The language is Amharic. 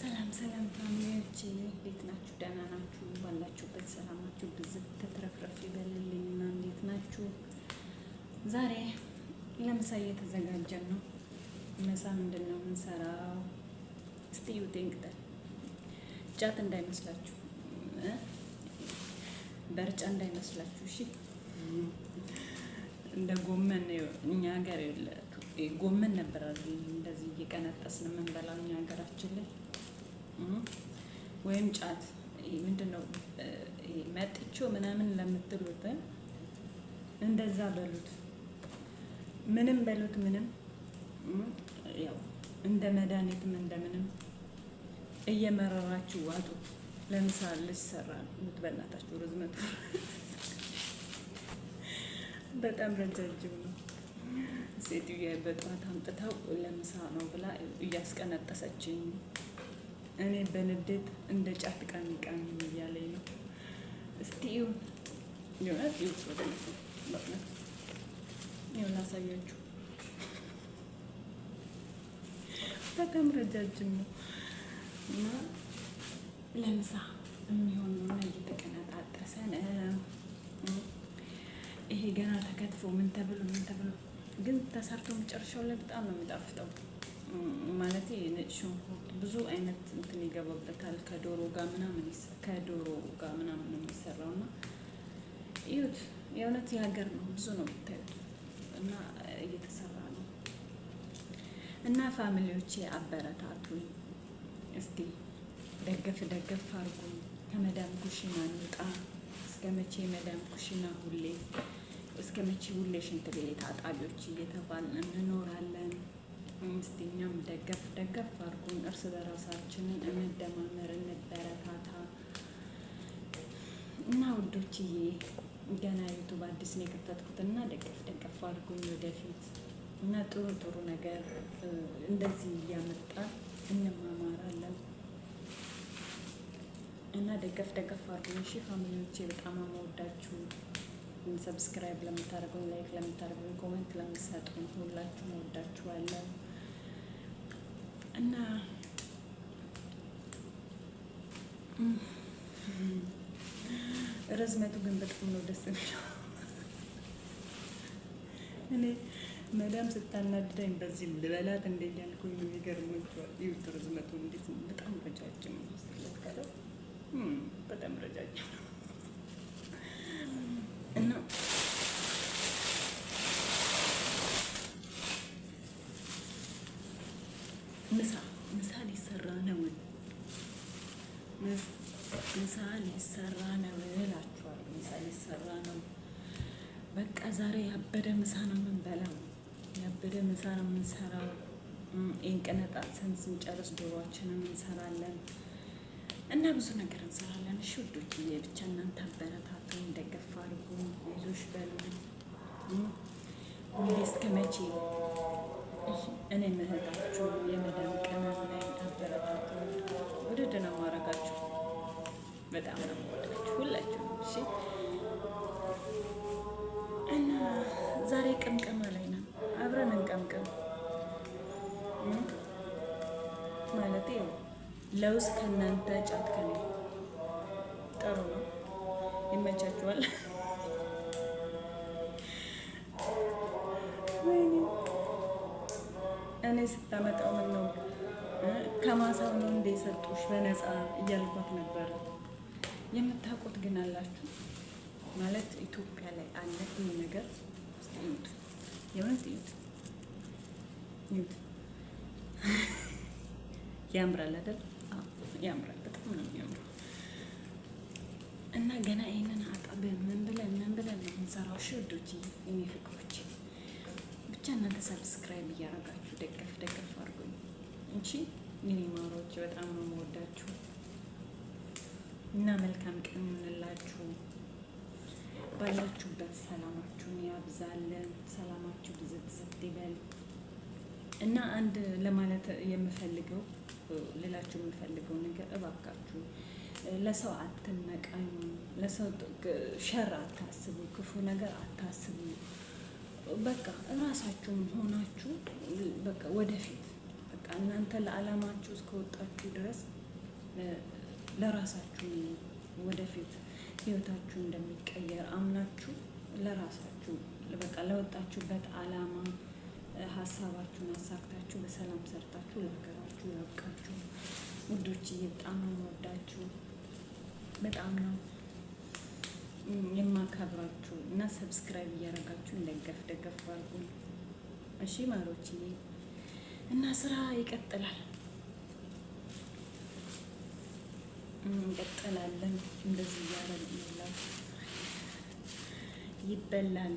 ሰላም ሰላም ፋሚሊዎች እንዴት ናችሁ? ደህና ናችሁ? ባላችሁበት ሰላማችሁ ብዝት ተትረፍረፍ ይበልልኝና እንዴት ናችሁ? ዛሬ ለምሳ እየተዘጋጀን ነው። ምሳ ምንድን ነው የምንሰራው? እስቲ ይውጤን ቅጠል ጫት እንዳይመስላችሁ፣ በርጫ እንዳይመስላችሁ። እሺ እንደ ጎመን እኛ ሀገር ጎመን ነበር አይደል? እንደዚህ እየቀነጠስን የምንበላው እኛ ሀገራችን ላይ ወይም ጫት ምንድነው መጥቾ ምናምን ለምትሉት እንደዛ በሉት፣ ምንም በሉት፣ ምንም ያው እንደ መድኃኒትም እንደምንም እየመረራችሁ ዋጡ። ለምሳሌ ልሰራ ነው የምትበላታችሁ ርዝመቱ በጣም ረጃጅም ነው። ሴትዮዋ በጠዋት አምጥታው ለምሳ ነው ብላ እያስቀነጠሰችኝ፣ እኔ በንዴት እንደ ጫት ቃሚ እያለኝ ነው። እስቲ ይኸውልህ ላሳያችሁ። በጣም ረጃጅም ነው እና ለምሳ የሚሆን ነው እየተቀነጣጠሰ ነው። ይሄ ገና ተከትፎ ምን ተብሎ ግን ተሰርቶ መጨረሻው ላይ በጣም ነው የሚጣፍጠው። ማለት ነጭ ሽንኩርት ብዙ አይነት እንትን ይገባበታል። ከዶሮ ጋር ምናምን ነው የሚሰራው እና እዩት። የእውነት የሀገር ነው፣ ብዙ ነው የምታዩት እና እየተሰራ ነው። እና ፋሚሊዎቼ አበረታቱኝ እስቲ፣ ደገፍ አድርጉኝ። ከመዳም ኩሽና እንውጣ። እስከ መቼ መዳም ኩሽና እስከ መቼ ሁሌ ሽንት ቤት አጣቢዎች እየተባልን እንኖራለን? እስቲ እኛም ደገፍ አድርጉን። እርስ በራሳችንን እንደማመር፣ እንበረታታ እና ውዶችዬ፣ ገና ዩቱብ አዲስ ነው የከፈትኩት እና ደገፍ አድርጉኝ ወደፊት እና ጥሩ ነገር እንደዚህ እያመጣን እንማማራለን እና ደገፍ አድርጉኝ። እሺ ፋሚሊዎቼ፣ በጣም አመወዳችሁ። ሰብስክራይብ ለምታደርጉኝ፣ ላይክ ለምታደርጉኝ፣ ኮሜንት ለምትሰጡኝ ሁላችሁም ወዳችኋለሁ እና ርዝመቱ ግን በጣም ነው ደስ የሚለው። እኔ መዳም ስታናድደኝ በዚህ ልበላት እንደ ያልኩኝ የሚገርማችኋል። ይኸውት ርዝመቱ እንዴት በጣም ረጃጅም ነው። ስለተከለው በጣም ረጃጅም ነው እና ምሳ ሊሰራ ነው። ምሳ ሊሰራ ነው እላችኋለሁ። ምሳ ሊሰራ ነው። በቃ ዛሬ ያበደ ምሳ ነው የምንበላው። ያበደ ምሳ ነው የምንሰራው። እንቀነጣጥሰን ስንጨርስ ዶሯችንን እንሰራለን እና ብዙ ነገር እንሰራለን። እሺ ውዶችዬ፣ ብቻ እናንተ አበረታቱኝ፣ ደገፍ አድርጉኝ፣ ይዞሽ በሉኝ። ሁሌ እስከ መቼ እኔ ምህታችሁ የመዳም ቅመም ላይ አበረታቱኝ። ውድድ ነው ማድረጋችሁ። በጣም ነው የምወዳችሁ ሁላችሁ። እሺ እና ዛሬ ቅምቀማ ላይ ነው። አብረን እንቀምቀም ማለት ለውዝ ከእናንተ ጫት ከኔ ጥሩ ነው። ይመቻችኋል። እኔ ስታመጣው ምን ነው ከማሳው ነው እንደ ሰጡሽ በነፃ እያልኳት ነበር። የምታውቁት ግን አላችሁ ማለት ኢትዮጵያ ላይ አለ ይሄ ነገር። እዩት፣ የእውነት እዩት። ያምራል አይደል? ያምራል፣ በጣም ነው የሚያምረው። እና ገና ይሄንን አጣበን ምን ብለን ነው የምንሰራው? እሺ ውዶች፣ የኔ ፍቅሮች፣ ብቻ እናንተ ሰብስክራይብ እያደረጋችሁ ደገፍ አድርጉኝ። እንቺ የኔ ማሮች፣ በጣም ነው የምወዳችሁ እና መልካም ቀን እንላችሁ። ባላችሁበት ሰላማችሁን ያብዛልን። ሰላማችሁ ብዝት ይበል እና አንድ ለማለት ልላችሁ የምፈልገው ነገር እባካችሁ ለሰው አትመቃኙ፣ ለሰው ሸር አታስቡ፣ ክፉ ነገር አታስቡ። በቃ እራሳችሁም ሆናችሁ በቃ ወደፊት በቃ እናንተ ለዓላማችሁ እስከወጣችሁ ድረስ ለራሳችሁ ወደፊት ህይወታችሁ እንደሚቀየር አምናችሁ ለራሳችሁ በቃ ለወጣችሁበት ዓላማ ሀሳባችሁን አሳክታችሁ በሰላም ሰርታችሁ ለሀገራችሁ ያብቃችሁ። ውዶችዬ በጣም ነው የምወዳችሁ፣ በጣም ነው የማከብራችሁ እና ሰብስክራይብ እያደረጋችሁ ደገፍ አድርጉ እሺ ማሮችዬ። እና ስራ ይቀጥላል፣ እንቀጥላለን። እንደዚህ እያደረግን ይበላል።